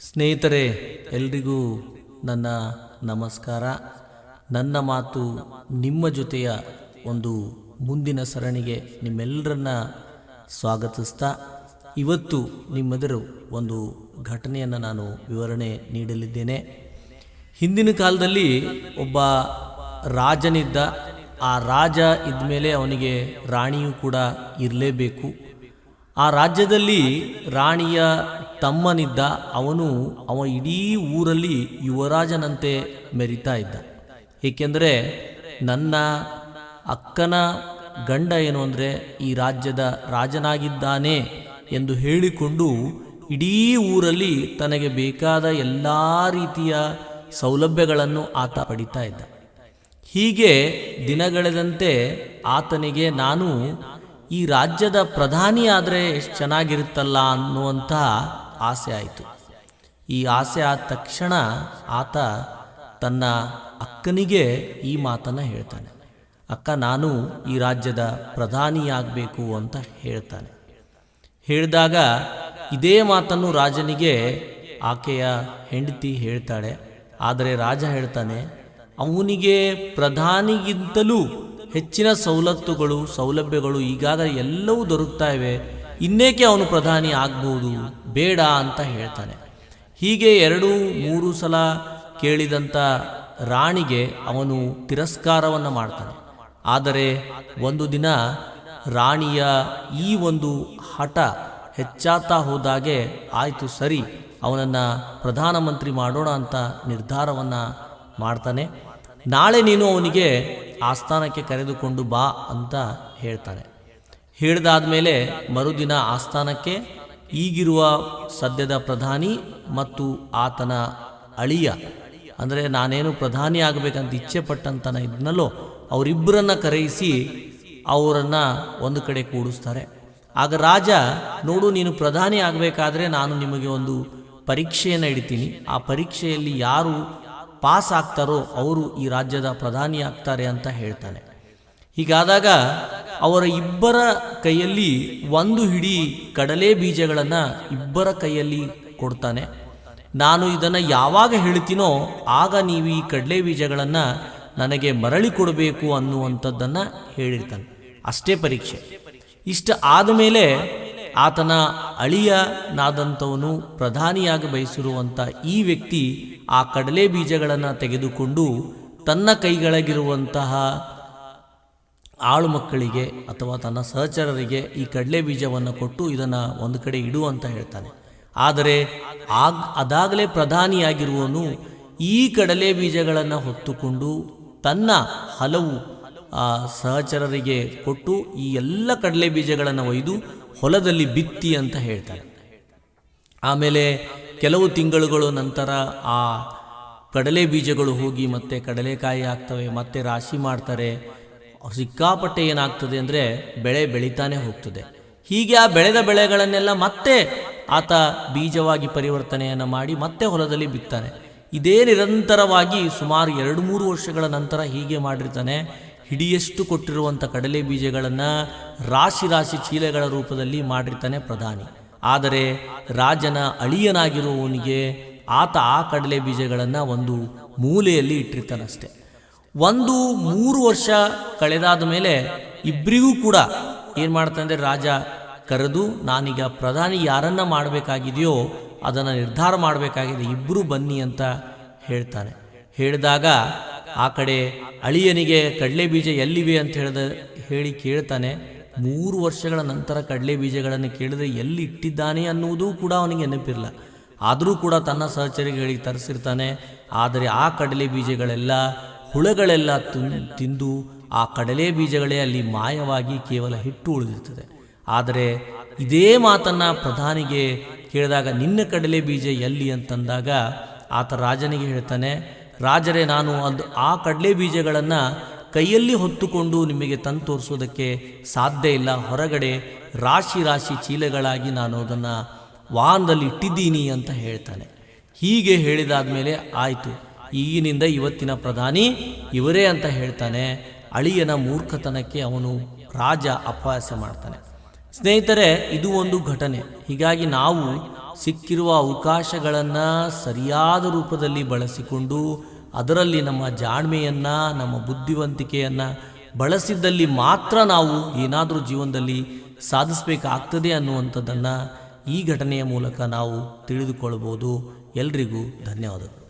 ಸ್ನೇಹಿತರೆ, ಎಲ್ರಿಗೂ ನನ್ನ ನಮಸ್ಕಾರ. ನನ್ನ ಮಾತು ನಿಮ್ಮ ಜೊತೆಯ ಒಂದು ಮುಂದಿನ ಸರಣಿಗೆ ನಿಮ್ಮೆಲ್ಲರನ್ನ ಸ್ವಾಗತಿಸ್ತಾ ಇವತ್ತು ನಿಮ್ಮೆದುರು ಒಂದು ಘಟನೆಯನ್ನು ನಾನು ವಿವರಣೆ ನೀಡಲಿದ್ದೇನೆ. ಹಿಂದಿನ ಕಾಲದಲ್ಲಿ ಒಬ್ಬ ರಾಜನಿದ್ದ. ಆ ರಾಜ ಇದ್ಮೇಲೆ ಅವನಿಗೆ ರಾಣಿಯೂ ಕೂಡ ಇರಲೇಬೇಕು. ಆ ರಾಜ್ಯದಲ್ಲಿ ರಾಣಿಯ ತಮ್ಮನಿದ್ದ. ಅವ ಇಡೀ ಊರಲ್ಲಿ ಯುವರಾಜನಂತೆ ಮೆರಿತಾ ಇದ್ದ. ಏಕೆಂದರೆ ನನ್ನ ಅಕ್ಕನ ಗಂಡ ಏನು ಅಂದರೆ ಈ ರಾಜ್ಯದ ರಾಜನಾಗಿದ್ದಾನೆ ಎಂದು ಹೇಳಿಕೊಂಡು ಇಡೀ ಊರಲ್ಲಿ ತನಗೆ ಬೇಕಾದ ಎಲ್ಲ ರೀತಿಯ ಸೌಲಭ್ಯಗಳನ್ನು ಆತ ಪಡಿತಾ ಇದ್ದ. ಹೀಗೆ ದಿನಗಳೆದಂತೆ ಆತನಿಗೆ ನಾನು ಈ ರಾಜ್ಯದ ಪ್ರಧಾನಿ ಆದರೆ ಎಷ್ಟು ಚೆನ್ನಾಗಿರುತ್ತಲ್ಲ ಅನ್ನುವಂಥ ಆಸೆ ಆಯಿತು. ಈ ಆಸೆ ಆದ ತಕ್ಷಣ ಆತ ತನ್ನ ಅಕ್ಕನಿಗೆ ಈ ಮಾತನ್ನು ಹೇಳ್ತಾನೆ. ಅಕ್ಕ, ನಾನು ಈ ರಾಜ್ಯದ ಪ್ರಧಾನಿಯಾಗಬೇಕು ಅಂತ ಹೇಳ್ತಾನೆ. ಹೇಳಿದಾಗ ಇದೇ ಮಾತನ್ನು ರಾಜನಿಗೆ ಆಕೆಯ ಹೆಂಡತಿ ಹೇಳ್ತಾಳೆ. ಆದರೆ ರಾಜ ಹೇಳ್ತಾನೆ, ಅವನಿಗೆ ಪ್ರಧಾನಿಗಿಂತಲೂ ಹೆಚ್ಚಿನ ಸೌಲಭ್ಯಗಳು ಈಗಾಗಲೇ ಎಲ್ಲವೂ ದೊರಕ್ತಾ ಇವೆ, ಇನ್ನೇಕೆ ಅವನು ಪ್ರಧಾನಿ ಆಗ್ಬೋದು, ಬೇಡ ಅಂತ ಹೇಳ್ತಾನೆ. ಹೀಗೆ 2-3 ಸಲ ಕೇಳಿದಂಥ ರಾಣಿಗೆ ಅವನು ತಿರಸ್ಕಾರವನ್ನು ಮಾಡ್ತಾನೆ. ಆದರೆ ಒಂದು ದಿನ ರಾಣಿಯ ಈ ಒಂದು ಹಠ ಹೆಚ್ಚಾಗ್ತಾ ಹೋದಾಗೆ ಆಯಿತು ಸರಿ, ಅವನನ್ನು ಪ್ರಧಾನಮಂತ್ರಿ ಮಾಡೋಣ ಅಂತ ನಿರ್ಧಾರವನ್ನು ಮಾಡ್ತಾನೆ. ನಾಳೆ ನೀನು ಅವನಿಗೆ ಆಸ್ಥಾನಕ್ಕೆ ಕರೆದುಕೊಂಡು ಬಾ ಅಂತ ಹೇಳ್ತಾನೆ. ಹೇಳಿದಾದ್ಮೇಲೆ ಮರುದಿನ ಆಸ್ಥಾನಕ್ಕೆ ಈಗಿರುವ ಸದ್ಯದ ಪ್ರಧಾನಿ ಮತ್ತು ಆತನ ಅಳಿಯ, ಅಂದರೆ ನಾನೇನು ಪ್ರಧಾನಿ ಆಗಬೇಕಂತ ಇಚ್ಛೆ ಪಟ್ಟಂತನ ಇದ್ನಲ್ಲೋ ಅವರಿಬ್ಬರನ್ನ ಕರೆಯಿಸಿ ಅವರನ್ನು ಒಂದು ಕಡೆ ಕೂಡಿಸ್ತಾರೆ. ಆಗ ರಾಜ, ನೋಡು, ನೀನು ಪ್ರಧಾನಿ ಆಗಬೇಕಾದ್ರೆ ನಾನು ನಿಮಗೆ ಒಂದು ಪರೀಕ್ಷೆಯನ್ನು ಇಡ್ತೀನಿ. ಆ ಪರೀಕ್ಷೆಯಲ್ಲಿ ಯಾರು ಪಾಸ್ ಆಗ್ತಾರೋ ಅವರು ಈ ರಾಜ್ಯದ ಪ್ರಧಾನಿ ಆಗ್ತಾರೆ ಅಂತ ಹೇಳ್ತಾನೆ. ಹೀಗಾದಾಗ ಅವರ ಇಬ್ಬರ ಕೈಯಲ್ಲಿ ಒಂದು ಹಿಡಿ ಕಡಲೆ ಬೀಜಗಳನ್ನು ಇಬ್ಬರ ಕೈಯಲ್ಲಿ ಕೊಡ್ತಾನೆ. ನಾನು ಇದನ್ನು ಯಾವಾಗ ಹೇಳ್ತೀನೋ ಆಗ ನೀವು ಈ ಕಡಲೆ ಬೀಜಗಳನ್ನು ನನಗೆ ಮರಳಿ ಕೊಡಬೇಕು ಅನ್ನುವಂಥದ್ದನ್ನು ಹೇಳಿರ್ತಾನೆ. ಅಷ್ಟೇ ಪರೀಕ್ಷೆ. ಇಷ್ಟ ಆದಮೇಲೆ ಆತನ ಅಳಿಯನಾದಂಥವನು ಪ್ರಧಾನಿಯಾಗಿ ಬಯಸಿರುವಂಥ ಈ ವ್ಯಕ್ತಿ ಆ ಕಡಲೆ ಬೀಜಗಳನ್ನು ತೆಗೆದುಕೊಂಡು ತನ್ನ ಕೈಗಳಿಗಿರುವಂತಹ ಆಳು ಮಕ್ಕಳಿಗೆ ಅಥವಾ ತನ್ನ ಸಹಚರರಿಗೆ ಈ ಕಡಲೆ ಬೀಜವನ್ನು ಕೊಟ್ಟು ಇದನ್ನು ಒಂದು ಕಡೆ ಇಡು ಅಂತ ಹೇಳ್ತಾನೆ. ಆದರೆ ಅದಾಗಲೇ ಪ್ರಧಾನಿಯಾಗಿರುವನು ಈ ಕಡಲೆ ಬೀಜಗಳನ್ನು ಹೊತ್ತುಕೊಂಡು ತನ್ನ ಹಲವು ಸಹಚರರಿಗೆ ಕೊಟ್ಟು ಈ ಎಲ್ಲ ಕಡಲೆ ಬೀಜಗಳನ್ನು ಒಯ್ದು ಹೊಲದಲ್ಲಿ ಬಿತ್ತಿ ಅಂತ ಹೇಳ್ತಾನೆ. ಆಮೇಲೆ ಕೆಲವು ತಿಂಗಳುಗಳು ನಂತರ ಆ ಕಡಲೆ ಬೀಜಗಳು ಹೋಗಿ ಮತ್ತೆ ಕಡಲೆಕಾಯಿ ಆಗ್ತವೆ, ಮತ್ತೆ ರಾಶಿ ಮಾಡ್ತಾರೆ. ಸಿಕ್ಕಾಪಟ್ಟೆ ಏನಾಗ್ತದೆ ಅಂದರೆ ಬೆಳೆ ಬೆಳೀತಾನೆ ಹೋಗ್ತದೆ. ಹೀಗೆ ಆ ಬೆಳೆದ ಬೆಳೆಗಳನ್ನೆಲ್ಲ ಮತ್ತೆ ಆತ ಬೀಜವಾಗಿ ಪರಿವರ್ತನೆಯನ್ನು ಮಾಡಿ ಮತ್ತೆ ಹೊಲದಲ್ಲಿ ಬಿತ್ತಾನೆ. ಇದೇ ನಿರಂತರವಾಗಿ ಸುಮಾರು 2-3 ವರ್ಷಗಳ ನಂತರ ಹೀಗೆ ಮಾಡಿರ್ತಾನೆ. ಹಿಡಿಯಷ್ಟು ಕೊಟ್ಟಿರುವಂಥ ಕಡಲೆ ಬೀಜಗಳನ್ನು ರಾಶಿ ರಾಶಿ ಚೀಲಗಳ ರೂಪದಲ್ಲಿ ಮಾಡಿರ್ತಾನೆ ಪ್ರಧಾನಿ. ಆದರೆ ರಾಜನ ಅಳಿಯನಾಗಿರುವವನಿಗೆ ಆತ ಆ ಕಡಲೆ ಬೀಜಗಳನ್ನು ಒಂದು ಮೂಲೆಯಲ್ಲಿ ಇಟ್ಟಿರ್ತಾನಷ್ಟೆ. 3 ವರ್ಷ ಕಳೆದಾದ ಮೇಲೆ ಇಬ್ಬರಿಗೂ ಕೂಡ ಏನು ಮಾಡ್ತಾನೆ, ರಾಜ ಕರೆದು ನಾನೀಗ ಪ್ರಧಾನಿ ಯಾರನ್ನ ಮಾಡಬೇಕಾಗಿದೆಯೋ ಅದನ್ನು ನಿರ್ಧಾರ ಮಾಡಬೇಕಾಗಿದೆ, ಇಬ್ಬರು ಬನ್ನಿ ಅಂತ ಹೇಳ್ತಾನೆ. ಹೇಳಿದಾಗ ಆ ಕಡೆ ಅಳಿಯನಿಗೆ ಕಡಲೆ ಬೀಜ ಎಲ್ಲಿವೆ ಅಂತ ಹೇಳಿ ಕೇಳ್ತಾನೆ. 3 ವರ್ಷಗಳ ನಂತರ ಕಡಲೆ ಬೀಜಗಳನ್ನು ಕೇಳಿದ್ರೆ ಎಲ್ಲಿ ಇಟ್ಟಿದ್ದಾನೆ ಅನ್ನುವುದೂ ಕೂಡ ಅವನಿಗೆ ನೆನಪಿರಲ್ಲ. ಆದರೂ ಕೂಡ ತನ್ನ ಸಹಚರಿಗಳಿಗೆ ತರಿಸಿರ್ತಾನೆ. ಆದರೆ ಆ ಕಡಲೆ ಬೀಜಗಳೆಲ್ಲ ಹುಳಗಳೆಲ್ಲ ತಿಂದು ಆ ಕಡಲೆ ಬೀಜಗಳೇ ಅಲ್ಲಿ ಮಾಯವಾಗಿ ಕೇವಲ ಹಿಟ್ಟು ಉಳಿದಿರ್ತದೆ. ಆದರೆ ಇದೇ ಮಾತನ್ನು ಪ್ರಧಾನಿಗೆ ಕೇಳಿದಾಗ ನಿನ್ನ ಕಡಲೆ ಬೀಜ ಎಲ್ಲಿ ಅಂತಂದಾಗ ಆತ ರಾಜನಿಗೆ ಹೇಳ್ತಾನೆ, ರಾಜರೇ, ನಾನು ಆ ಕಡಲೆ ಬೀಜಗಳನ್ನು ಕೈಯಲ್ಲಿ ಹೊತ್ತುಕೊಂಡು ನಿಮಗೆ ತಂದು ತೋರಿಸೋದಕ್ಕೆ ಸಾಧ್ಯ ಇಲ್ಲ. ಹೊರಗಡೆ ರಾಶಿ ರಾಶಿ ಚೀಲಗಳಾಗಿ ನಾನು ಅದನ್ನು ವಾಹನದಲ್ಲಿ ಇಟ್ಟಿದ್ದೀನಿ ಅಂತ ಹೇಳ್ತಾನೆ. ಹೀಗೆ ಹೇಳಿದಾದ ಮೇಲೆ ಆಯಿತು, ಈಗಿನಿಂದ ಇವತ್ತಿನ ಪ್ರಧಾನಿ ಇವರೇ ಅಂತ ಹೇಳ್ತಾನೆ. ಅಳಿಯನ ಮೂರ್ಖತನಕ್ಕೆ ಅವನು ರಾಜ ಅಪಹಾಸ್ಯ ಮಾಡ್ತಾನೆ. ಸ್ನೇಹಿತರೆ, ಇದು ಒಂದು ಘಟನೆ. ಹೀಗಾಗಿ ನಾವು ಸಿಕ್ಕಿರುವ ಅವಕಾಶಗಳನ್ನು ಸರಿಯಾದ ರೂಪದಲ್ಲಿ ಬಳಸಿಕೊಂಡು ಅದರಲ್ಲಿ ನಮ್ಮ ಜಾಣ್ಮೆಯನ್ನು, ನಮ್ಮ ಬುದ್ಧಿವಂತಿಕೆಯನ್ನು ಬಳಸಿದ್ದಲ್ಲಿ ಮಾತ್ರ ನಾವು ಏನಾದರೂ ಜೀವನದಲ್ಲಿ ಸಾಧಿಸಬೇಕಾಗ್ತದೆ ಅನ್ನುವಂಥದ್ದನ್ನು ಈ ಘಟನೆಯ ಮೂಲಕ ನಾವು ತಿಳಿದುಕೊಳ್ಬೋದು. ಎಲ್ರಿಗೂ ಧನ್ಯವಾದಗಳು.